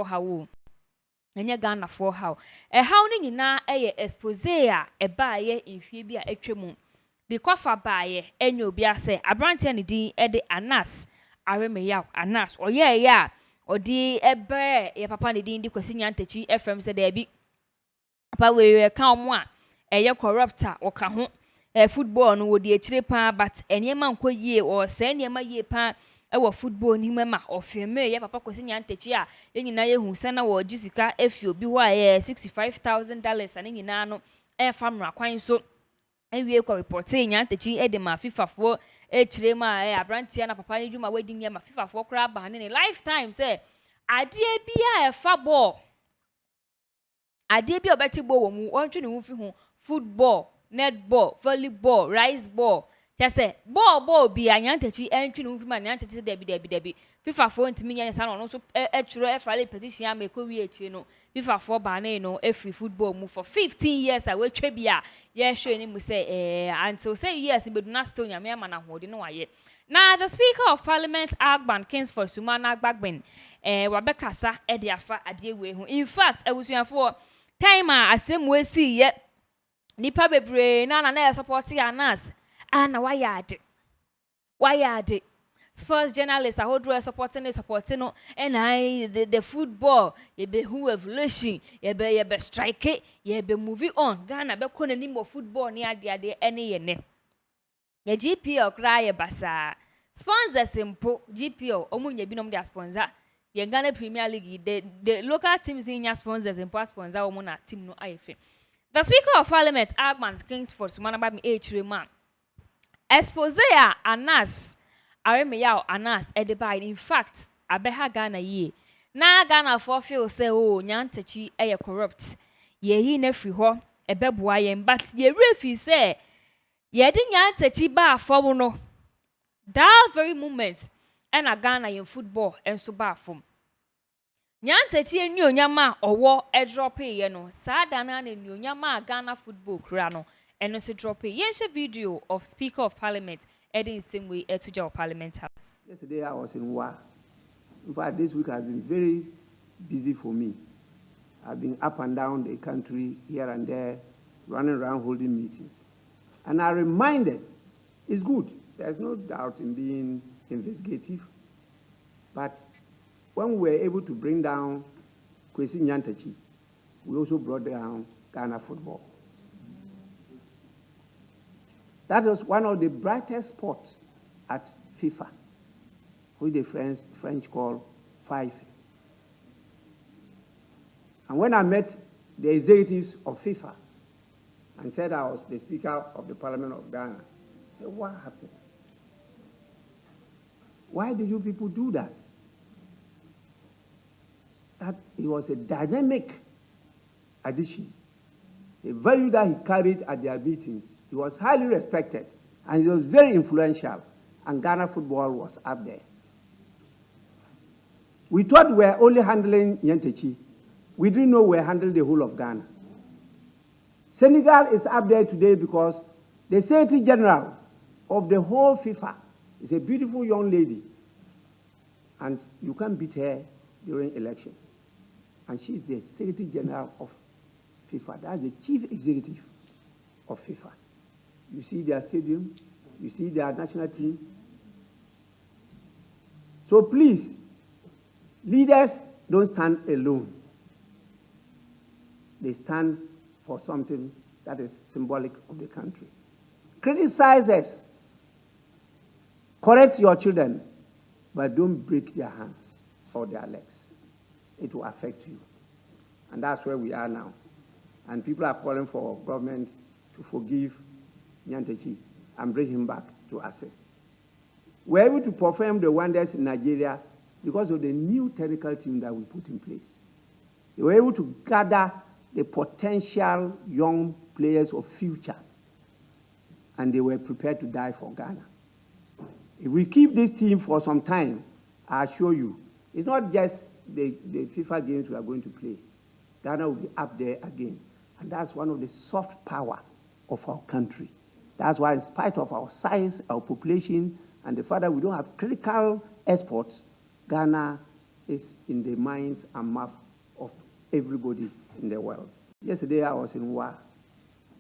how enye Ghana for how how ni nyina Exp0se a baaye mfie bi a atwam de kwafa baaye enye obi ase abrante ne din de Anas Aremeyaw Anas oye ya odi ebe ye papa ne din di kwasi nyantachi FM se da bi papa we ka omo a eye corruptor oka ho football no wo di akire pa but enema nko yie o se enema yie pa ewo football ni mema ofeme ye papa kwasi nyantachi a enyina ye hu se na wo gisika efi obi ho a $65,000 ani nyina no famra kwan so ewie ko report nyantachi e de ma FIFA fo echire ma abrantia na papa ni dwuma wedding ye ma FIFA fo kra ba ne lifetime say ade bia e fa ball ade bia obeti ball wo mu ontwe ne hu fi hu football netball volleyball rice ball say ball bia nyantachi entwe ne hu fi ma nyantachi se debi FIFA fo ntimi nya sa no so echiro e fale petition ameko wi echi no FIFA fo ba ne no every football mu for 15 years we twa bia ye hwe ni mu say until say years beduna still nyame ama na hode no waye. Now the Speaker of Parliament Exp0se Sumana Gbagben wabekasa e de afa ade we hu. In fact abusuafo time a Exp0se ye nipa bebre na support Anas na wayade sports journalist ahodro supporting no and the football ye be who evolution ye be strike ye be moving on Ghana be ko nanim of football ni ade ene ye ne ye GPL kra ye basa sponsors simple GPL omunya binom dia sponsor ye Ghana Premier League the local teams in your sponsors and sponsor omu na team no ayefe. The Speaker of Parliament Exp0se Sumana Gbagben Exp0se Anas Aremeyaw Anas Edebai. In fact, abeha Ghana ye. Na Ghana for feel say nyantachi corrupt. Ye hi na free ho ebeboa yen but ye refi say ye di nyantachi ba afom no. That very moment na Ghana yen football enso ba afom. Nyantachi eni onyama owo drop ye no. Sa da na eni onyama Ghana football kura no. Eno se drop ye video of Speaker of Parliament in same way to your Parliament House. Yesterday I was in Wa. In fact, this week has been very busy for me. I've been up and down the country, here and there, running around holding meetings. And I reminded, it's good. There's no doubt in being investigative. But when we were able to bring down Kwesi Nyantachi, we also brought down Ghana football. That was one of the brightest spots at FIFA, which the French call five. And when I met the executives of FIFA and said I was the Speaker of the Parliament of Ghana, I said, what happened? Why did you people do that? That it was a dynamic addition. The value that he carried at their meetings, he was highly respected, and he was very influential, and Ghana football was up there. We thought we were only handling Nyantachi. We didn't know we were handling the whole of Ghana. Senegal is up there today because the Secretary General of the whole FIFA is a beautiful young lady, and you can't beat her during elections. And she's the Secretary General of FIFA. That's the Chief Executive of FIFA. You see their stadium, you see their national team. So please, leaders don't stand alone. They stand for something that is symbolic of the country. Criticize us, correct your children, but don't break their hands or their legs. It will affect you. And that's where we are now. And people are calling for government to forgive Nyantachi and bring him back to access. We're able to perform the wonders in Nigeria because of the new technical team that we put in place. They were able to gather the potential young players of future, and they were prepared to die for Ghana. If we keep this team for some time, I assure you, it's not just the FIFA games we are going to play. Ghana will be up there again. And that's one of the soft power of our country. That's why in spite of our size, our population, and the fact that we don't have critical exports, Ghana is in the minds and mouth of everybody in the world. Yesterday I was in Wa.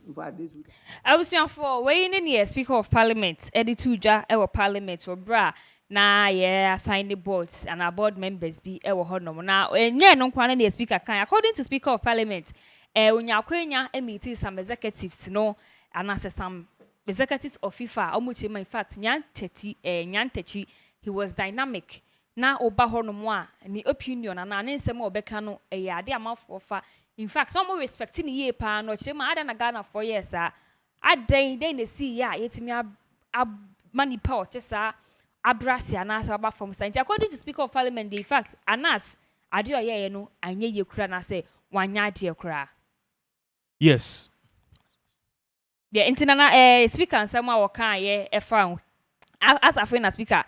In fact, this week. I was young for weighing in here, Speaker of Parliament, Eddie Tuja, our Parliament, or bra. Na yeah, assign the boards and our board members be our honor. Now, yeah, no one the speaker can, according to Speaker of Parliament, when you're quenya meeting some executives, no, and as some executives of FIFA, almost in fact, Nyantechi, he was dynamic. Now, oba hono ni opinion, and an insem or becano a yard amount for fa. In fact, some more respecting ye pa no chema ada na Ghana for years, sir. I then see ya, yet me a money power, sir. Abrasi anas aba from science. According to Speaker of Parliament, in fact, anas adio ye no anye ye kura na say wanya de kura. Yes. The internal speaker nsema wo kan ye efa as afena speaker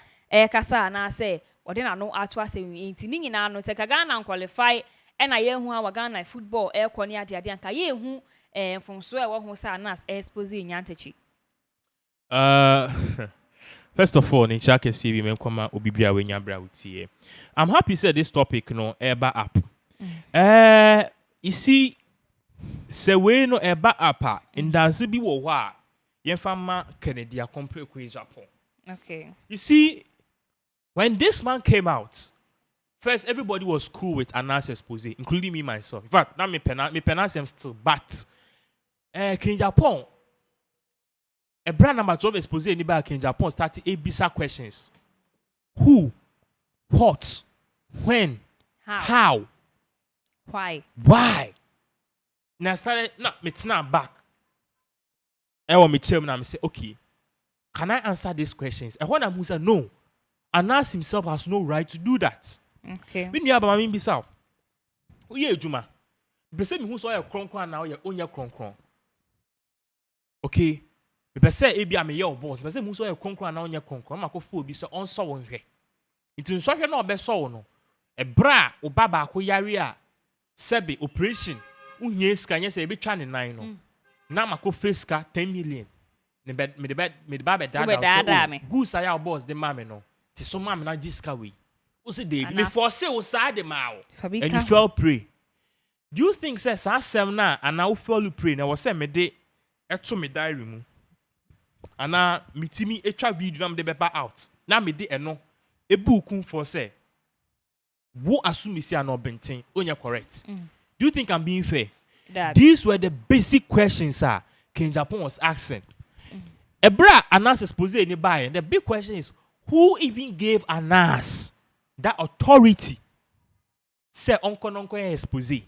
kasa na say ode na no ato ase nti ni nyina no te Ghana qualify na ye hu a Ghana football koni ade ade anka ye hu mfonso e wo hu sa anas expose nyantechi. First of all, in Chaka CV, I'm happy said this topic no eba up. You see, se we no eba up in dance be wa yemfama Kennedy compare with Japan. Okay. You see, when this man came out, first everybody was cool with Anas expose, including me myself. In fact, now me penance him still, but King Japan. A brand number 12 expose any back in Japan started ABC questions. Who? What? When? How? Why? Now started it's not back. I want me chairman and say, okay, can I answer these questions? And when I'm saying no, Anas himself has no right to do that. Okay. When you have a mean bisao. Oh yeah, Juma. The same who saw your cronkron now your own your cronkron. Okay. Be say e bia me ye boss be say mu so e konkran na onye konkran ma ko fu obi so on so won hwe nti nso hwe na obe so wo no e bra o baba ko yare a sebe operation unye ska nye se e betwa ne nan no na ma ko face ka 10 million me de baba dada so goose aya boss de mame no ti so mame na jiska we o se de me force o sa de ma o and you fell prey. Do you think say sa sem na ana wo fell prey na wo se me de eto me diary mu ana mitimi etwa video na me de beba out na me de eno e book for say wo assume say na obenten onya correct. Do you think I'm being fair? These were the basic questions King Japan was asking. Ebra Anas expose any buy, the big question is who even gave Anas that authority say onko expose?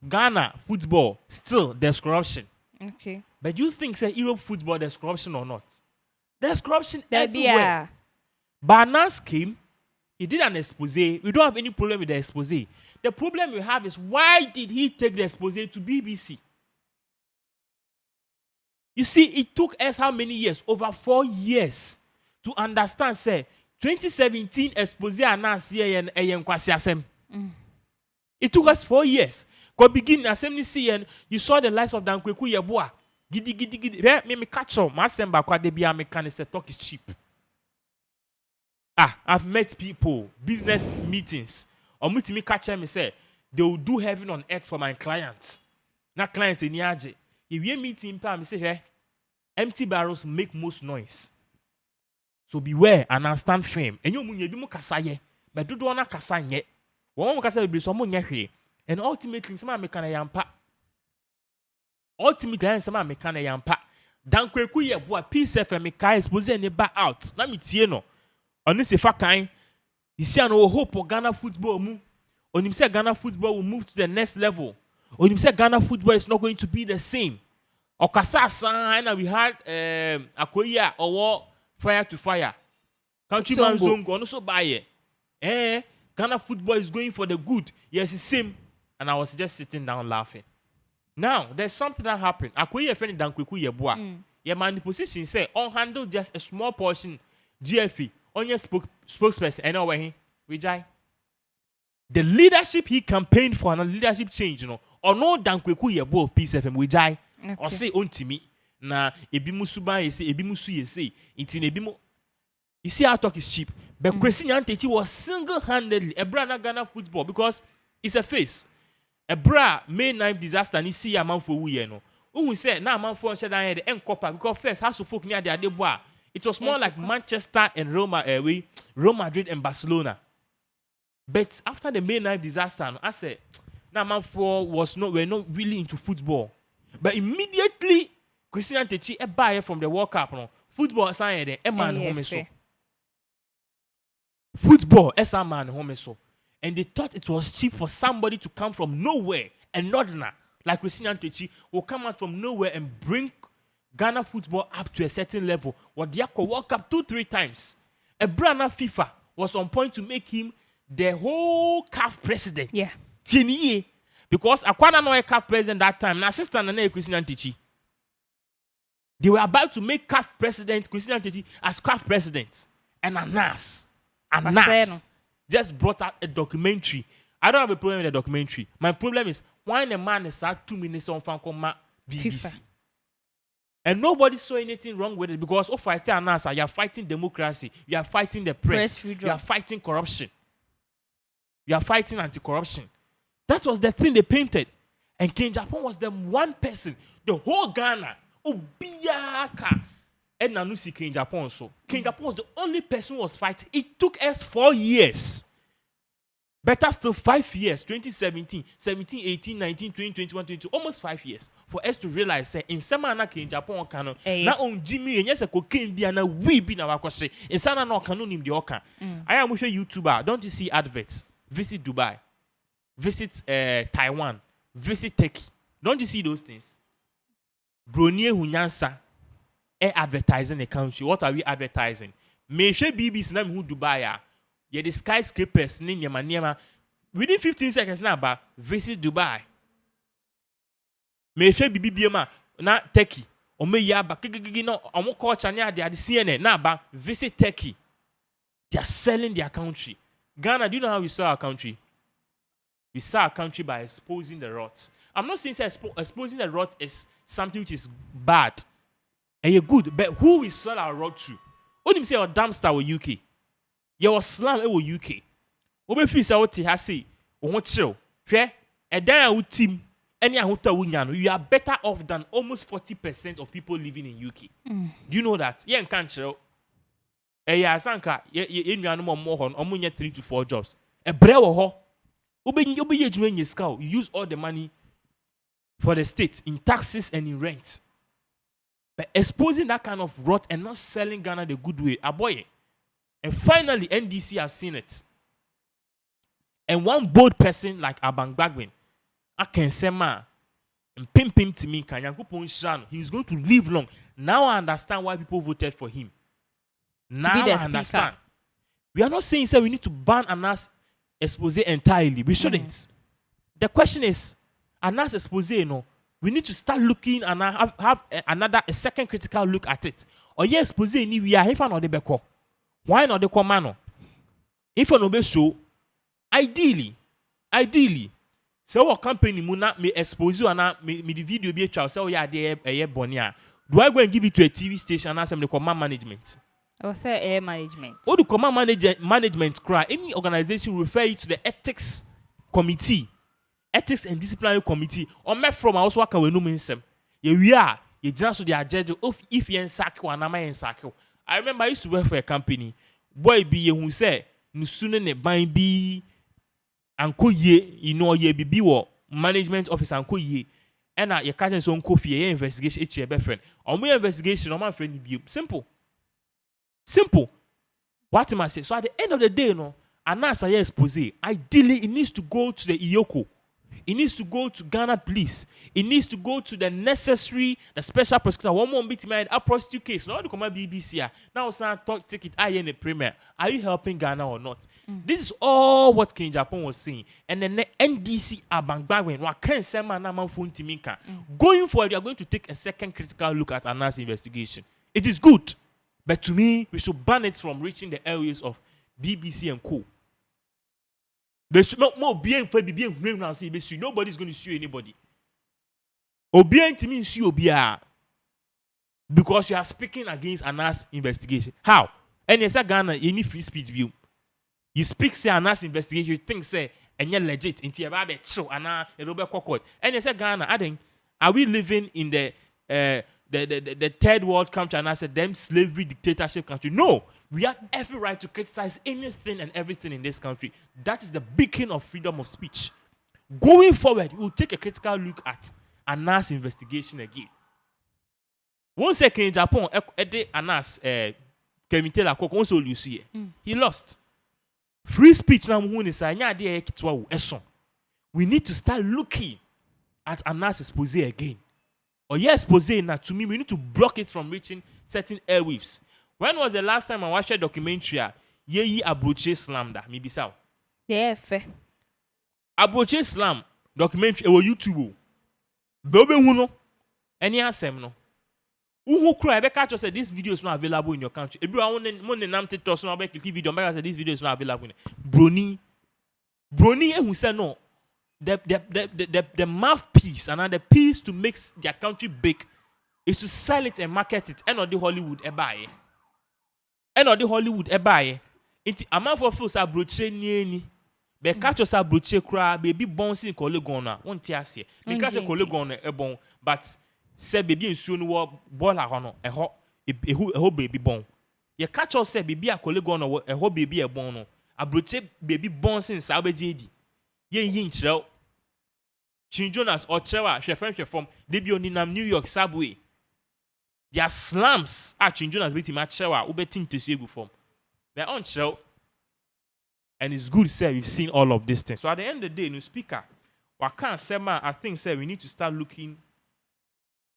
Ghana football still there's corruption. Okay. But do you think say Europe football there's corruption or not? There's corruption There everywhere. yeah. But Anas came, he did an expose. We don't have any problem with the expose. The problem we have is why did he take the expose to BBC? You see, it took us how many years? Over 4 years to understand, say, 2017 expose Anas here and Kwasiasem. It took us 4 years. Because beginning assembly CN, you saw the lives of Dankweku Yeboah. Gidi. Me catch up. My semba kwa debi American say talk is cheap. I've met people, business meetings. Or me catch me say they will do heaven on earth for my clients. Not clients in Yaje. If you meeting me say, hey, empty barrels make most noise. So beware and understand fame. And you munye bimu kasaye, but do not kasanye. One kasa be so munye. And ultimately, some American yampa. Ultimately, some American yampa. Dankweku Yeboah peace FM kai expose any back out. Na me tie no. On this fact, you see no hope for Ghana football move. On him say Ghana football will move to the next level. On him say Ghana football is not going to be the same. Okasa sign and we had Akoya or fire to fire. Countryman zone go also buy it. Ghana football is going for the good. Yes, it's same. And I was just sitting down laughing. Now, there's something that happened. Akoya friend Dankweku Yeboah. Your man in position say on handle just a small portion GFA on your spokesperson. And now where we jai. The leadership he campaigned for and a leadership change, you know, or no Dankweku Yeboah of Peace FM we jai. Or say on to me na ebimu suba yesi ebimu su yesi inti ebimu You see how talk is cheap. But Kwesi Nyantakyi was single-handedly a brand Ghana football because it's a face. A bra May 9th disaster ni see a man for we no. Who said now man for shed and copper because first has to folk near the Adeboa. It was more like Manchester and Real Madrid and Barcelona. But after the May 9th disaster, I said now man for we're not really into football. But immediately Kwesi Nyantakyi a buyer from the World Cup no. Football signed a man home so. Football as a man home so. And they thought it was cheap for somebody to come from nowhere, a northerner like Kwesi Nyantakyi will come out from nowhere and bring Ghana football up to a certain level. What they could World Cup 2-3 times. A brand FIFA was on point to make him the whole CAF president. Yeah. Tieniye. Because Akwana no a CAF president that time. Na assistant na Kwesi Nyantakyi. They were about to make CAF president Kwesi Nyantakyi as CAF president. And Anas just brought out a documentary. I don't have a problem with the documentary. My problem is why the man is at 2 minutes on Fankoma BBC. FIFA. And nobody saw anything wrong with it because of fighting Anas, you are fighting democracy, you are fighting the press you are fighting corruption. You are fighting anti-corruption. That was the thing they painted. And King Japan was the one person, the whole Ghana, Obiaka. And Nanusi King Japan so. King Japan was the only person who was fighting. It took us 4 years. Better still 5 years. 2017, 17, 18, 19, 20, 21, 22. Almost 5 years. For us to realize that in Samana King Japan kano. Na on Jimmy and yes a cocaine be na we be na wakose. In Sana no kanu nim the oka. I am with a YouTuber. Don't you see adverts? Visit Dubai. Visit Taiwan. Visit Turkey. Don't you see those things? Bronier Hunyansa. Advertising the country. What are we advertising? May she BBC na who Dubai. Yeah, the skyscrapers niema. Within 15 seconds now, but visit Dubai. May she BBM na Turkey. O me yaba no omo culture near the CNN now, but visit Turkey. They are selling their country. Ghana, do you know how we sell our country? We sell our country by exposing the rot. I'm not saying exposing the rot is something which is bad. And you're good, but who we sell our road to? What do you say our dumpster with UK? Your slam with UK. What if you say what he has say? What chill? Fair? And then our team, any you are better off than almost 40% of people living in UK. Do you know that? Yeah, can't chill. Yeah, Sanka, you animal more on 3 to 4 jobs. A brew ho. You use all the money for the state in taxes and in rent. But exposing that kind of rot and not selling Ghana the good way, boy. And finally, NDC has seen it. And one bold person like Abang Bagwin, I can say, man, and pim to me, he's going to live long. Now I understand why people voted for him. Now I understand. We are not saying we need to ban Anas Exp0se entirely. We shouldn't. The question is, Anas Exp0se, we need to start looking and have a second critical look at it. Or yes, Exp0se ni we are if not the beko. Why not the commando? If no be so, ideally, so what company muna me Exp0se and me the video be a child say yeah there a bonia. Do I go and give it to a TV station and the command management? I will say air management. Or the command management cry. Any organization refer you to the ethics committee. Ethics and disciplinary committee or met from also work with no means we are you just the judge if you sack one am in sack. I remember I used to work for a company. Boy be who say no sooner ne bind be anko ye you know ye be management office anko ye and your cousin so coffee investigation each your best friend. On my investigation on my friend view. Simple. What am I say? So at the end of the day, Anas Exp0se, ideally it needs to go to the IOCO. It needs to go to Ghana Police. It needs to go to the special prosecutor. One more bit made a prostitute case. Now, come on BBC. Now, take it. I in the premier. Are you helping Ghana or not? This is all what King Japan was saying. And then the NDC Abangbagwen, going forward, we are going to take a second critical look at Anas investigation. It is good, but to me, we should ban it from reaching the areas of BBC and co. There should not more being for being now. See, nobody's going to sue anybody. Obeying to me sue Obia because you are speaking against Anas investigation. How? And yes, Ghana, you need free speech view. You speak say Anas investigation, you think say and you're legit into your show and a little court. And yes, Ghana, I think, are we living in the third world country and I said them slavery dictatorship country? No, we have every right to criticize anything and everything in this country. That is the beacon of freedom of speech. Going forward, we'll take a critical look at Anas investigation again. One second in Japan, Anas Kemitela Cook also you see he lost. Free speech now we need to start looking at Anas expose again. Or yes, expose now to me, we need to block it from reaching certain airwaves. When was the last time I watched a documentary? Yeyi Abroche slammed that. Maybe so. Yeah, fair. Abroche slam documentary on YouTube. Bebe huno any asem no. Who cry? I catch say this video is not available in your country. If you want to name TikTok, so I click video. I say this video is not available. Brony, who say no. The mouthpiece and the piece to make their country big is to sell it and market it. And not the Hollywood buy. And not the Hollywood buy. It's a man for folks are broche ni. Be catch us a broche cry baby bouncing collegona. Won't you see? Because a collegona bon, but. Say baby in soon war ball a hono a ho baby bon. Ye catch us say baby a colleague on a ho baby a bono. A broche baby bon since Sabe JD. Ye yin chel. Chin Jonas or Chewa, she French from Debi on New York subway. Their slums are Chin Jonas beating my Chewa, ubeting to see form. They're on chel. And it's good, sir. We've seen all of these things. So at the end of the day, new speaker, what can't say, man, I think, sir, we need to start looking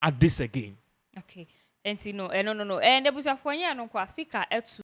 at this again. Okay. And no. And the bush of one year, no, speaker,